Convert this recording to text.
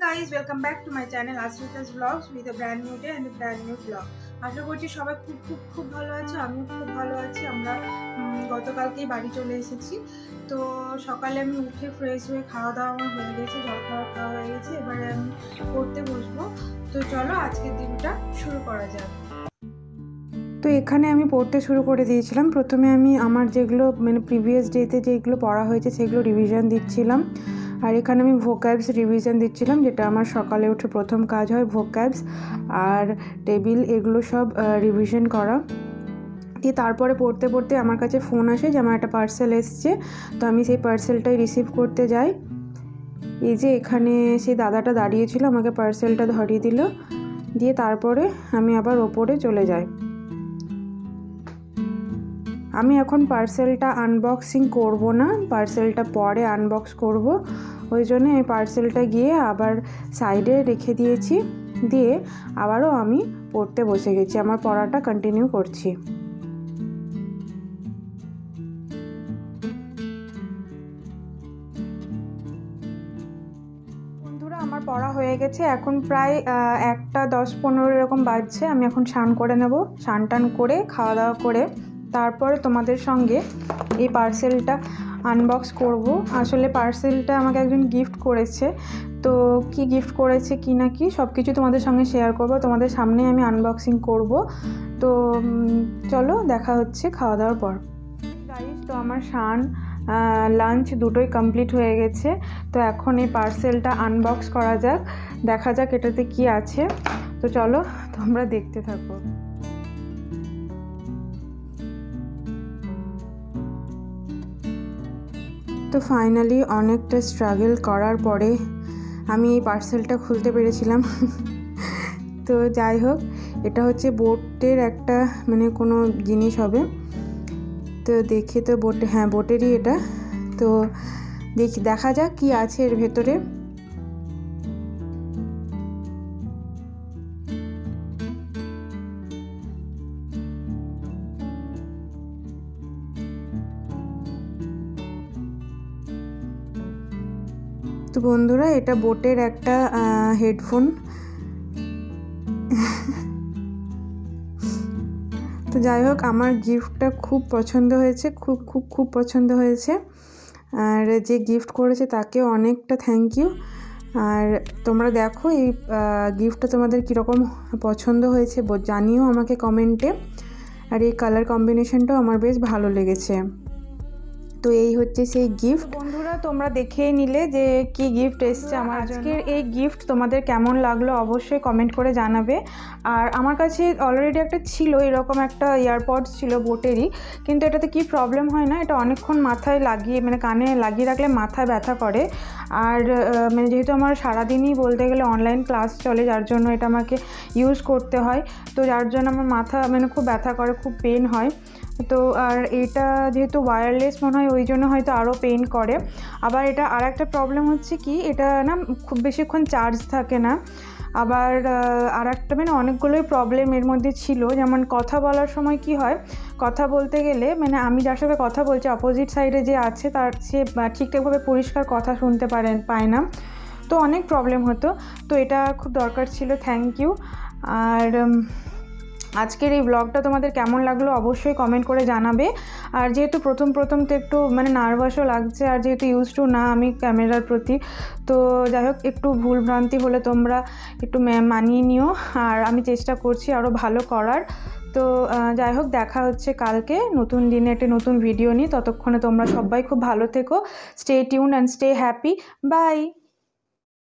guys, welcome back to my channel Asrita's Vlogs with a brand new day and a brand new vlog. আশা করছি সবাই খুব ভালো আছে। আমিও খুব ভালো আছি। আমরা গতকালকেই বাড়ি চলে এসেছি। তো সকালে আমি উঠে ফ্রেশ হয়ে খাওয়া দাওয়া আমার হয়ে গেছে, জলখাবার খাওয়া হয়ে গেছে। এবারে আমি পড়তে বসবো। তো চলো আজকের দিনটা শুরু করা যাক। তো এখানে আমি পড়তে শুরু করে দিয়েছিলাম। প্রথমে আমি আমার যেগুলো মানে প্রিভিয়াস ডেতে যেগুলো পড়া হয়েছে সেগুলো রিভিশন দিচ্ছিলাম। আর এখানে আমি ভোক্যাবস রিভিশন দিচ্ছিলাম, যেটা আমার সকালে উঠে প্রথম কাজ হয়। ভোক্যাবস আর টেবিল এগুলো সব রিভিশন করা। দিয়ে তারপরে পড়তে পড়তে আমার কাছে ফোন আসে যে আমার একটা পার্সেল এসছে। তো আমি সেই পার্সেলটাই রিসিভ করতে যাই। এই যে এখানে সেই দাদাটা দাঁড়িয়েছিল, আমাকে পার্সেলটা ধরিয়ে দিল। দিয়ে তারপরে আমি আবার ওপরে চলে যাই। আমি এখন পার্সেলটা আনবক্সিং করব না, পার্সেলটা পরে আনবক্স করব। ওই জন্য এই পার্সেলটা গিয়ে আবার সাইডে রেখে দিয়েছি। দিয়ে আবারও আমি পড়তে বসে গেছি, আমার পড়াটা কন্টিনিউ করছি। বন্ধুরা, আমার পড়া হয়ে গেছে। এখন প্রায় 1:10-15 এরকম বাজছে। আমি এখন স্নান করে নেব। স্নান টান করে খাওয়া দাওয়া করে তারপরে তোমাদের সঙ্গে এই পার্সেলটা আনবক্স করব। আসলে পার্সেলটা আমাকে একজন গিফট করেছে। তো কি গিফট করেছে কি না কি সব কিছু তোমাদের সঙ্গে শেয়ার করব, তোমাদের সামনে আমি আনবক্সিং করব। তো চলো দেখা হচ্ছে খাওয়া দাওয়ার পর। গাইস, তো আমার স্নান লাঞ্চ দুটোই কমপ্লিট হয়ে গেছে। তো এখন এই পার্সেলটা আনবক্স করা যাক, দেখা যাক এটাতে কি আছে। তো চলো তোমরা দেখতে থাকো। তো ফাইনালি অনেকটা স্ট্রাগল করার পরে আমি এই পার্সেলটা খুলতে পেরেছিলাম। তো যাই হোক, এটা হচ্ছে বোটের একটা মানে কোনো জিনিস হবে। তো দেখে তো বোটেরই এটা। তো দেখা যাক কি আছে এর ভেতরে। তো বন্ধুরা, এটা বোটের একটা হেডফোন। তো যাই হোক, আমার গিফটটা খুব পছন্দ হয়েছে, খুব পছন্দ হয়েছে। আর যে গিফট করেছে তাকেও অনেকটা থ্যাংক ইউ। আর তোমরা দেখো এই গিফটটা তোমাদের কীরকম পছন্দ হয়েছে জানিও আমাকে কমেন্টে। আর এই কালার কম্বিনেশনটাও আমার বেশ ভালো লেগেছে। তো এই হচ্ছে সেই গিফট। বন্ধুরা, তোমরা দেখেই নিলে যে কি গিফট এসছে আমার আজকের। এই গিফট তোমাদের কেমন লাগলো অবশ্যই কমেন্ট করে জানাবে। আর আমার কাছে অলরেডি একটা ছিল, এরকম একটা ইয়ারপডস ছিল বোটেরই, কিন্তু এটাতে কি প্রবলেম হয় না, এটা অনেকক্ষণ মাথায় লাগিয়ে মানে কানে লাগিয়ে রাখলে মাথায় ব্যথা করে। আর মানে যেহেতু আমার সারাদিনই বলতে গেলে অনলাইন ক্লাস চলে, যার জন্য এটা আমাকে ইউজ করতে হয়। তো যার জন্য আমার মাথা মানে খুব ব্যথা করে, খুব পেন হয়। তো আর এটা যেহেতু ওয়্যারলেস মনে হয়, ওই জন্য হয়তো আরও পেন করে। আবার এটা আর একটা প্রবলেম হচ্ছে কি, এটা না খুব বেশিক্ষণ চার্জ থাকে না। আবার আর একটা মানে অনেকগুলোই প্রবলেম এর মধ্যে ছিল। যেমন কথা বলার সময় কি হয়, কথা বলতে গেলে মানে আমি যার সাথে কথা বলছি অপোজিট সাইডে যে আছে তার সে ঠিকঠাকভাবে পরিষ্কার কথা শুনতে পায় না। তো অনেক প্রবলেম হতো। তো এটা খুব দরকার ছিল। Thank you. আর আজকের এই ব্লগটা তোমাদের কেমন লাগলো অবশ্যই কমেন্ট করে জানাবে। আর যেহেতু প্রথম তো একটু মানে নার্ভাসও লাগছে, আর যেহেতু ইউজ টু না আমি ক্যামেরার প্রতি, তো যাই হোক একটু ভুলভ্রান্তি হলে তোমরা একটু মানিয়ে নিও। আর আমি চেষ্টা করছি আরও ভালো করার। তো যাই হোক, দেখা হচ্ছে কালকে নতুন দিনে একটা নতুন ভিডিও নিয়ে। ততক্ষণে তোমরা সবাই খুব ভালো থেকো। Stay tuned and stay happy. By.